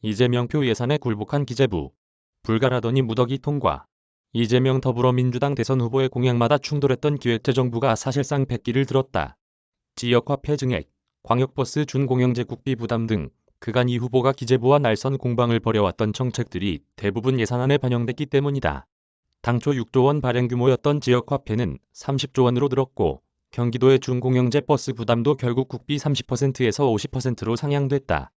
이재명표 예산에 굴복한 기재부. 불가라더니 무더기 통과. 이재명 더불어민주당 대선 후보의 공약마다 충돌했던 기획재정부가 사실상 백기를 들었다. 지역화폐 증액, 광역버스 준공영제 국비 부담 등 그간 이 후보가 기재부와 날선 공방을 벌여왔던 정책들이 대부분 예산안에 반영됐기 때문이다. 당초 6조 원 발행 규모였던 지역화폐는 30조 원으로 늘었고 경기도의 준공영제 버스 부담도 결국 국비 30%에서 50%로 상향됐다.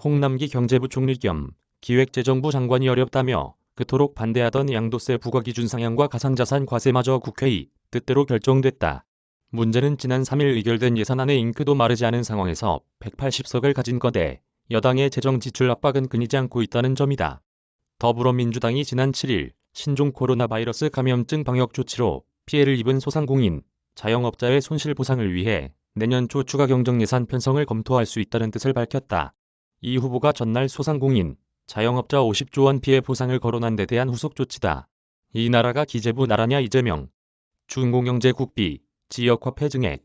홍남기 경제부총리 겸 기획재정부 장관이 어렵다며 그토록 반대하던 양도세 부과기준 상향과 가상자산 과세마저 국회의 뜻대로 결정됐다. 문제는 지난 3일 의결된 예산안의 잉크도 마르지 않은 상황에서 180석을 가진 거대 여당의 재정 지출 압박은 끊이지 않고 있다는 점이다. 더불어민주당이 지난 7일 신종 코로나 바이러스 감염증 방역 조치로 피해를 입은 소상공인, 자영업자의 손실 보상을 위해 내년 초 추가 경정 예산 편성을 검토할 수 있다는 뜻을 밝혔다. 이 후보가 전날 소상공인, 자영업자 50조 원 피해 보상을 거론한 데 대한 후속 조치다. 이 나라가 기재부 나라냐 이재명. 준공영제 국비, 지역화폐 증액.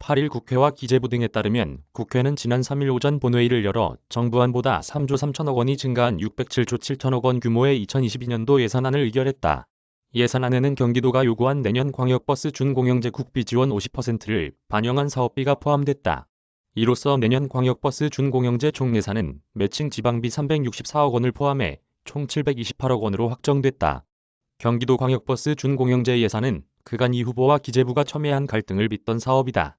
8일 국회와 기재부 등에 따르면 국회는 지난 3일 오전 본회의를 열어 정부안보다 3조 3천억 원이 증가한 607조 7천억 원 규모의 2022년도 예산안을 의결했다. 예산안에는 경기도가 요구한 내년 광역버스 준공영제 국비 지원 50%를 반영한 사업비가 포함됐다. 이로써 내년 광역버스 준공영제 총 예산은 매칭 지방비 364억 원을 포함해 총 728억 원으로 확정됐다. 경기도 광역버스 준공영제 예산은 그간 이 후보와 기재부가 첨예한 갈등을 빚던 사업이다.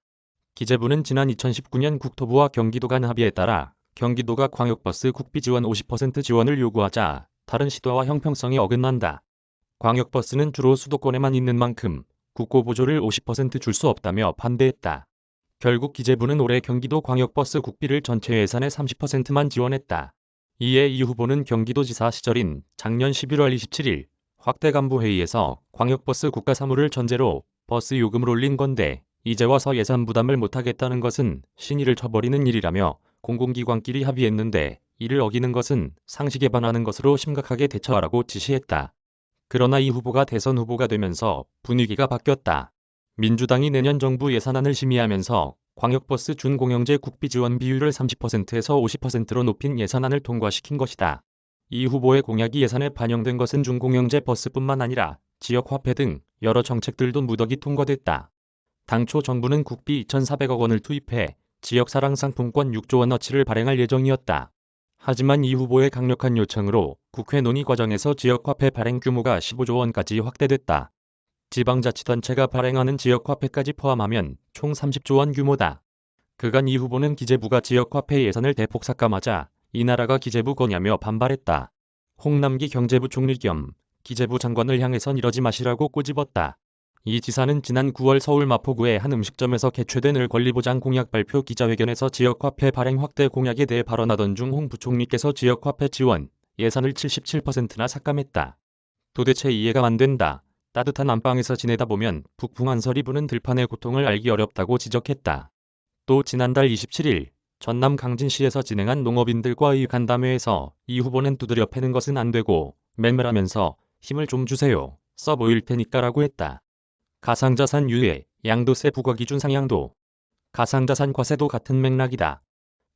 기재부는 지난 2019년 국토부와 경기도 간 합의에 따라 경기도가 광역버스 국비 지원 50% 지원을 요구하자 다른 시도와 형평성이 어긋난다. 광역버스는 주로 수도권에만 있는 만큼 국고보조를 50% 줄 수 없다며 반대했다. 결국 기재부는 올해 경기도 광역버스 국비를 전체 예산의 30%만 지원했다. 이에 이 후보는 경기도지사 시절인 작년 11월 27일 확대 간부 회의에서 광역버스 국가 사무를 전제로 버스 요금을 올린 건데 이제 와서 예산 부담을 못하겠다는 것은 신의를 쳐버리는 일이라며 공공기관끼리 합의했는데 이를 어기는 것은 상식에 반하는 것으로 심각하게 대처하라고 지시했다. 그러나 이 후보가 대선 후보가 되면서 분위기가 바뀌었다. 민주당이 내년 정부 예산안을 심의하면서 광역버스 준공영제 국비 지원 비율을 30%에서 50%로 높인 예산안을 통과시킨 것이다. 이 후보의 공약이 예산에 반영된 것은 준공영제 버스뿐만 아니라 지역화폐 등 여러 정책들도 무더기 통과됐다. 당초 정부는 국비 2,400억 원을 투입해 지역사랑상품권 6조 원어치를 발행할 예정이었다. 하지만 이 후보의 강력한 요청으로 국회 논의 과정에서 지역화폐 발행 규모가 15조 원까지 확대됐다. 지방자치단체가 발행하는 지역화폐까지 포함하면 총 30조 원 규모다. 그간 이 후보는 기재부가 지역화폐 예산을 대폭 삭감하자 이 나라가 기재부 거냐며 반발했다. 홍남기 경제부총리 겸 기재부 장관을 향해선 이러지 마시라고 꼬집었다. 이 지사는 지난 9월 서울 마포구의 한 음식점에서 개최된 을 권리보장 공약 발표 기자회견에서 지역화폐 발행 확대 공약에 대해 발언하던 중 홍 부총리께서 지역화폐 지원 예산을 77%나 삭감했다. 도대체 이해가 안 된다. 따뜻한 안방에서 지내다 보면 북풍 한설이 부는 들판의 고통을 알기 어렵다고 지적했다. 또 지난달 27일 전남 강진시에서 진행한 농업인들과의 간담회에서 이 후보는 두드려 패는 것은 안 되고 맹mer하면서 힘을 좀 주세요. 써 보일 테니까라고 했다. 가상자산 유예, 양도세 부과기준 상향도, 가상자산 과세도 같은 맥락이다.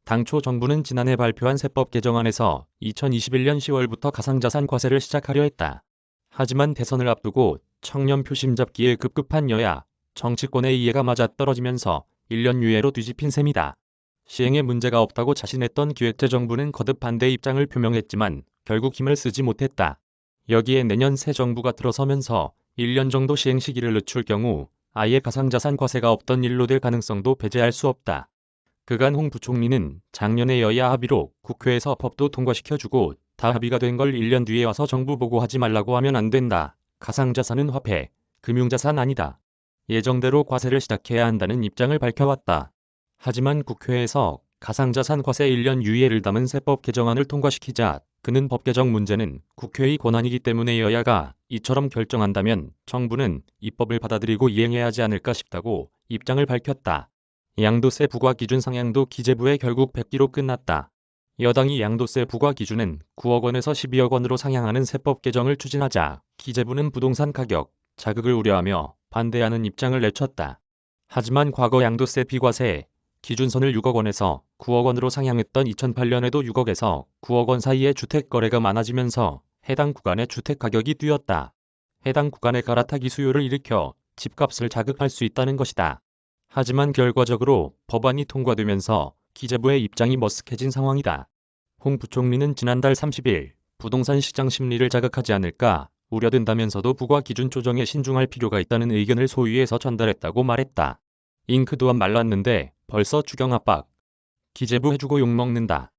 당초 정부는 지난해 발표한 세법 개정안에서 2021년 10월부터 가상자산 과세를 시작하려 했다. 하지만 대선을 앞두고 청년 표심 잡기에 급급한 여야, 정치권의 이해가 맞아떨어지면서 1년 유예로 뒤집힌 셈이다. 시행에 문제가 없다고 자신했던 기획재정부는 거듭 반대 입장을 표명했지만 결국 힘을 쓰지 못했다. 여기에 내년 새 정부가 들어서면서 1년 정도 시행 시기를 늦출 경우 아예 가상자산 과세가 없던 일로 될 가능성도 배제할 수 없다. 그간 홍 부총리는 작년에 여야 합의로 국회에서 법도 통과시켜주고 다 합의가 된 걸 1년 뒤에 와서 정부 보고하지 말라고 하면 안 된다. 가상자산은 화폐, 금융자산 아니다. 예정대로 과세를 시작해야 한다는 입장을 밝혀왔다. 하지만 국회에서 가상자산 과세 1년 유예를 담은 세법 개정안을 통과시키자 그는 법 개정 문제는 국회의 권한이기 때문에 여야가 이처럼 결정한다면 정부는 입법을 받아들이고 이행해야 하지 않을까 싶다고 입장을 밝혔다. 양도세 부과 기준 상향도 기재부에 결국 백기로 끝났다. 여당이 양도세 부과 기준은 9억 원에서 12억 원으로 상향하는 세법 개정을 추진하자 기재부는 부동산 가격 자극을 우려하며 반대하는 입장을 내쳤다. 하지만 과거 양도세 비과세 기준선을 6억 원에서 9억 원으로 상향했던 2008년에도 6억에서 9억 원 사이의 주택 거래가 많아지면서 해당 구간의 주택 가격이 뛰었다. 해당 구간의 갈아타기 수요를 일으켜 집값을 자극할 수 있다는 것이다. 하지만 결과적으로 법안이 통과되면서 기재부의 입장이 머쓱해진 상황이다. 홍 부총리는 지난달 30일 부동산 시장 심리를 자극하지 않을까 우려된다면서도 부과 기준 조정에 신중할 필요가 있다는 의견을 소위에서 전달했다고 말했다. 잉크 또한 말랐는데 벌써 추경 압박. 기재부 해주고 욕먹는다.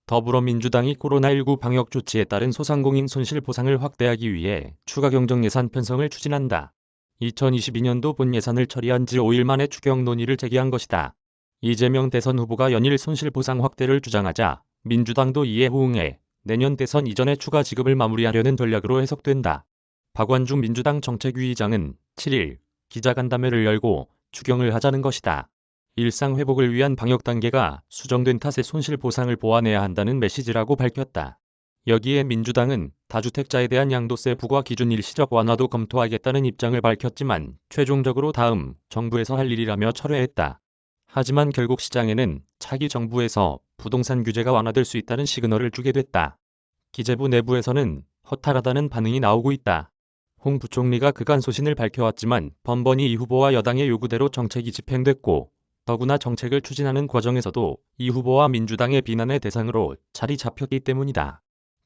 더불어민주당이 코로나19 방역 조치에 따른 소상공인 손실 보상을 확대하기 위해 추가 경정 예산 편성을 추진한다. 2022년도 본 예산을 처리한 지 5일 만에 추경 논의를 제기한 것이다. 이재명 대선 후보가 연일 손실 보상 확대를 주장하자 민주당도 이에 호응해 내년 대선 이전에 추가 지급을 마무리하려는 전략으로 해석된다. 박완중 민주당 정책위의장은 7일 기자간담회를 열고 추경을 하자는 것이다. 일상 회복을 위한 방역 단계가 수정된 탓에 손실 보상을 보완해야 한다는 메시지라고 밝혔다. 여기에 민주당은 다주택자에 대한 양도세 부과 기준 일시적 완화도 검토하겠다는 입장을 밝혔지만 최종적으로 다음 정부에서 할 일이라며 철회했다. 하지만 결국 시장에는 차기 정부에서 부동산 규제가 완화될 수 있다는 시그널을 주게 됐다. 기재부 내부에서는 허탈하다는 반응이 나오고 있다. 홍 부총리가 그간 소신을 밝혀왔지만 번번이 이 후보와 여당의 요구대로 정책이 집행됐고 더구나 정책을 추진하는 과정에서도 이 후보와 민주당의 비난의 대상으로 자리 잡혔기 때문이다.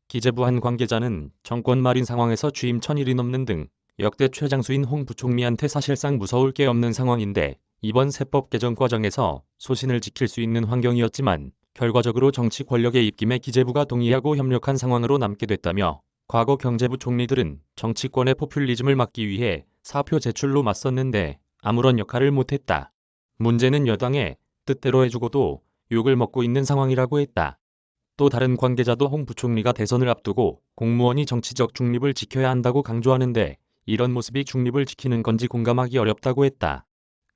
기재부 한 관계자는 정권 말인 상황에서 취임 1000일이 넘는 등 역대 최장수인 홍 부총리한테 사실상 무서울 게 없는 상황인데 이번 세법 개정 과정에서 소신을 지킬 수 있는 환경이었지만 결과적으로 정치 권력의 입김에 기재부가 동의하고 협력한 상황으로 남게 됐다며 과거 경제부 총리들은 정치권의 포퓰리즘을 막기 위해 사표 제출로 맞섰는데 아무런 역할을 못했다. 문제는 여당의 뜻대로 해주고도 욕을 먹고 있는 상황이라고 했다. 또 다른 관계자도 홍 부총리가 대선을 앞두고 공무원이 정치적 중립을 지켜야 한다고 강조하는데 이런 모습이 중립을 지키는 건지 공감하기 어렵다고 했다.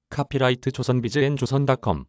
카피라이트 조선비즈 앤 조선닷컴